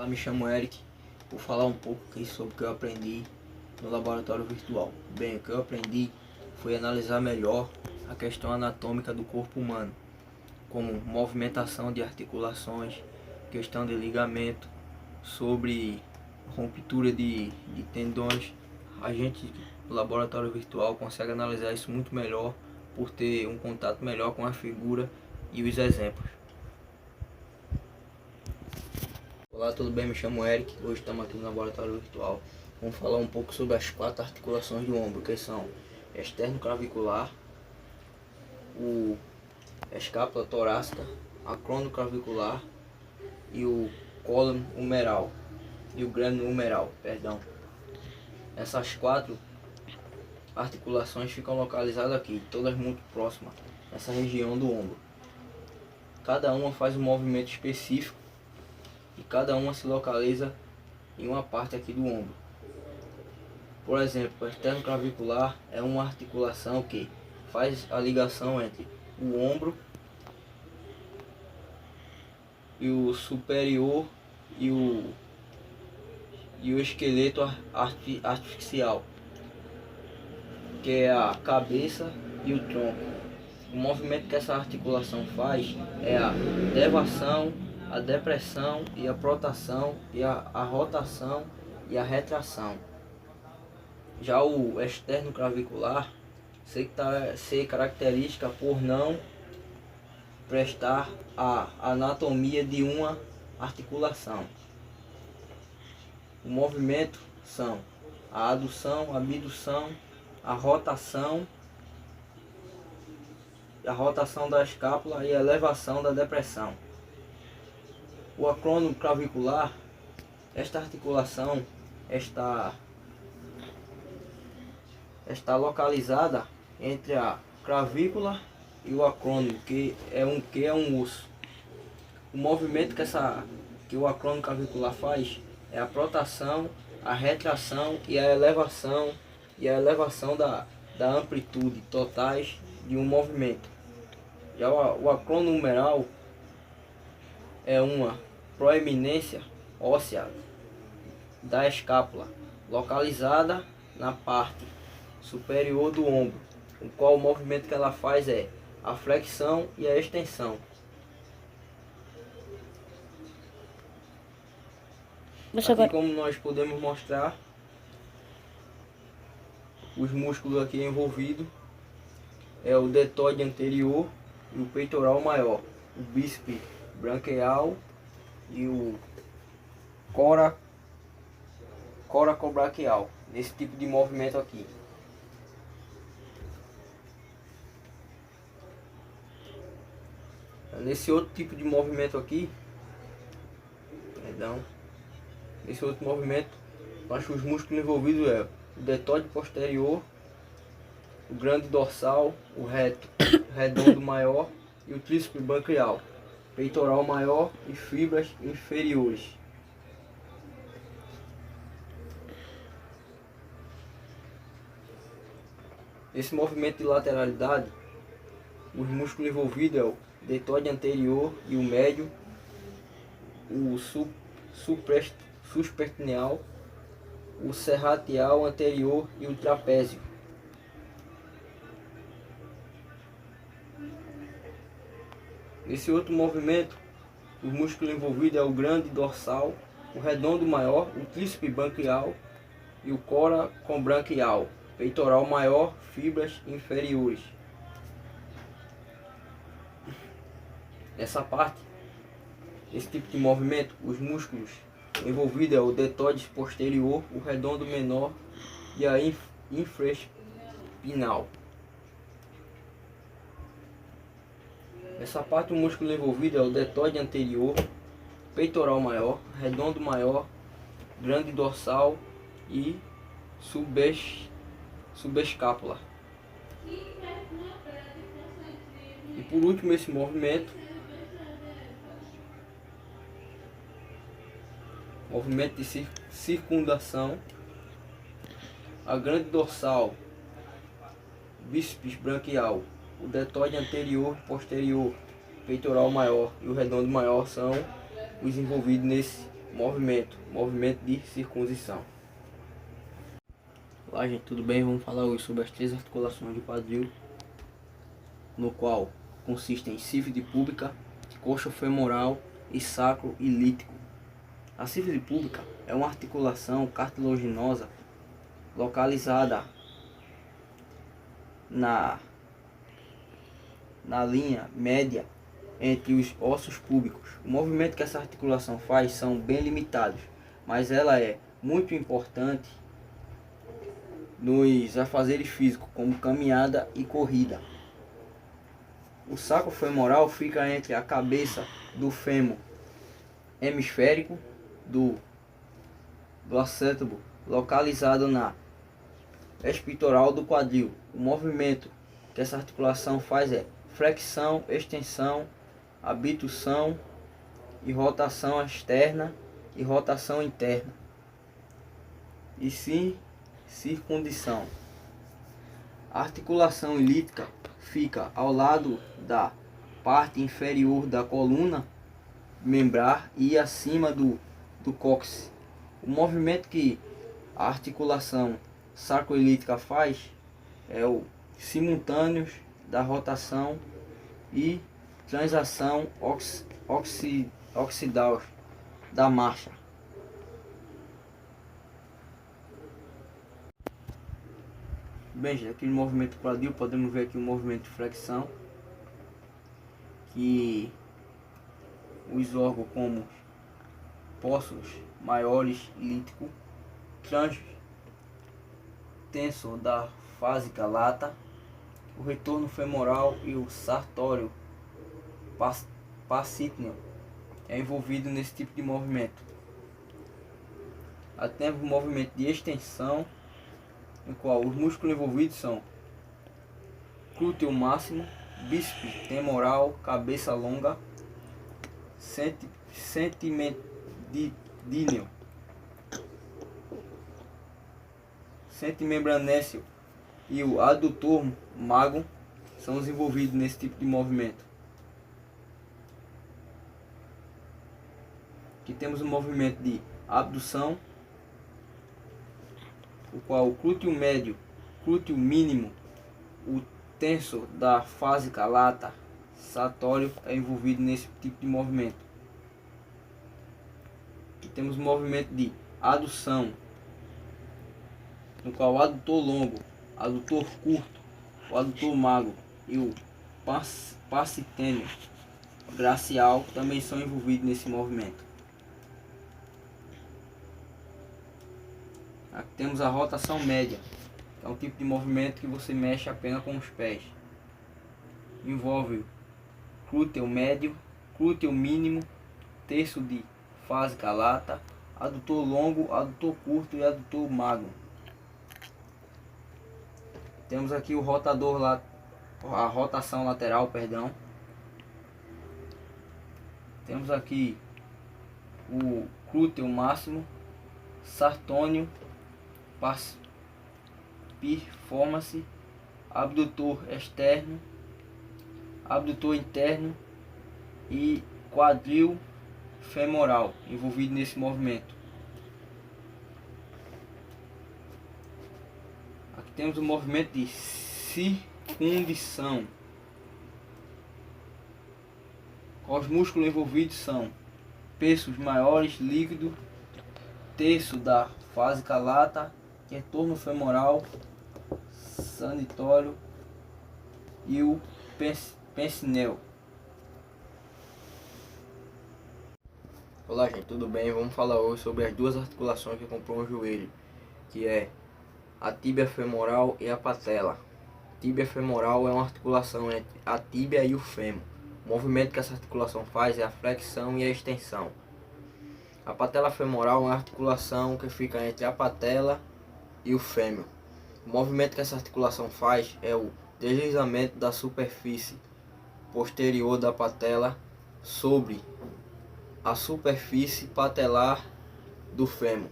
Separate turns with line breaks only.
Olá, me chamo Eric. Vou falar um pouco aqui sobre o que eu aprendi no laboratório virtual. Bem, o que eu aprendi foi analisar melhor a questão anatômica do corpo humano, como movimentação de articulações, questão de ligamento, sobre ruptura de tendões. A gente no laboratório virtual consegue analisar isso muito melhor por ter um contato melhor com a figura e os exemplos. Olá, tudo bem? Me chamo Eric. Hoje estamos aqui no laboratório virtual. Vamos falar um pouco sobre as 4 articulações do ombro, que são externo-clavicular, a escápula torácica, a crono-clavicular e o cólon humeral e o grêmio humeral, perdão. Essas 4 articulações ficam localizadas aqui, todas muito próximas, nessa região do ombro. Cada uma faz um movimento específico e cada uma se localiza em uma parte aqui do ombro. Por exemplo, o externo-clavicular é uma articulação que faz a ligação entre o ombro e o superior e o esqueleto artificial, que é a cabeça e o tronco. O movimento que essa articulação faz é a levação, a depressão e a protração e a rotação e a retração. Já o externo clavicular se caracteriza por não prestar a anatomia de uma articulação. O movimento são a adução, a abdução, a rotação da escápula e a elevação da depressão. O acrônio clavicular, esta articulação está localizada entre a clavícula e o acrônio, que é um osso. O movimento que o acrônio clavicular faz é a protração, a retração e a elevação da amplitude totais de um movimento. Já o acrônio humeral é uma proeminência óssea da escápula, localizada na parte superior do ombro, o qual o movimento que ela faz é a flexão e a extensão. Aqui, como nós podemos mostrar, os músculos aqui envolvidos é o deltoide anterior e o peitoral maior, o bíceps branquial e o coracobraquial, nesse tipo de movimento aqui. Nesse outro tipo de movimento aqui, nesse outro movimento, acho que os músculos envolvidos é o deltoide posterior, o grande dorsal, o redondo maior e o tríceps branquial, peitoral maior e fibras inferiores. Esse movimento de lateralidade, os músculos envolvidos é o deltoide anterior e o médio, o supraespinhal, o serratial anterior e o trapézio. Nesse outro movimento, os músculos envolvidos é o grande dorsal, o redondo maior, o tríceps branquial e o coracobranquial, peitoral maior, fibras inferiores. Nessa parte, esse tipo de movimento, os músculos envolvidos é o deltoide posterior, o redondo menor e a infraespinal. Nessa parte, o músculo envolvido é o deltoide anterior, peitoral maior, redondo maior, grande dorsal e subescápula. E por último, esse movimento de circundação, a grande dorsal, bíceps branquial, o deltoide anterior e posterior, peitoral maior e o redondo maior são os envolvidos movimento de circuncisão. Olá gente, tudo bem? Vamos falar hoje sobre as três articulações do quadril, no qual consistem em sífide púbica, coxa femoral e sacro ilíaco. A sífide púbica é uma articulação cartilaginosa localizada na linha média entre os ossos púbicos. O movimento que essa articulação faz são bem limitados, mas ela é muito importante nos afazeres físicos, como caminhada e corrida. O sacro femoral fica entre a cabeça do fêmur hemisférico do acétalo, localizado na espitoral do quadril. O movimento que essa articulação faz é flexão, extensão, abdução e rotação externa e rotação interna, e sim circundição. A articulação ilíaca fica ao lado da parte inferior da coluna membrar e acima do cóccix. O movimento que a articulação sacroilíaca faz é o simultâneo da rotação e transação oxidal da marcha. Bem, gente, aqui no movimento quadril podemos ver aqui o movimento de flexão, que os órgãos como possos maiores ilíaco, tensor da fásica lata, o retorno femoral e o sartório pacítneo é envolvido nesse tipo de movimento. Temos o movimento de extensão, no qual os músculos envolvidos são glúteo máximo, bíceps femoral, cabeça longa, sentimembranésio e o adutor mago são os envolvidos nesse tipo de movimento. Aqui temos o movimento de abdução, o qual o glúteo médio, glúteo mínimo, o tensor da fásica lata, sartório é envolvido nesse tipo de movimento. Aqui temos o movimento de adução, no qual o adutor longo, adutor curto, o adutor magro e o pacítneo braquial também são envolvidos nesse movimento. Aqui temos a rotação média, que é um tipo de movimento que você mexe apenas com os pés. Envolve glúteo médio, glúteo mínimo, terço de fásica lata, adutor longo, adutor curto e adutor magro. Temos aqui o rotador lá, a rotação lateral, perdão. Temos aqui o glúteo máximo, sartônio, performance, abdutor externo, abdutor interno e quadril femoral envolvido nesse movimento. Aqui temos o movimento de circundição. Os músculos envolvidos são pêssegos maiores, líquido, terço da fásica lata, retorno femoral, sanitório e o pensinel. Olá gente, tudo bem? Vamos falar hoje sobre as duas articulações que compõem o joelho, que é a tíbia femoral e a patela. Tíbia femoral é uma articulação entre a tíbia e o fêmur. O movimento que essa articulação faz é a flexão e a extensão. A patela femoral é uma articulação que fica entre a patela e o fêmur. O movimento que essa articulação faz é o deslizamento da superfície posterior da patela sobre a superfície patelar do fêmur.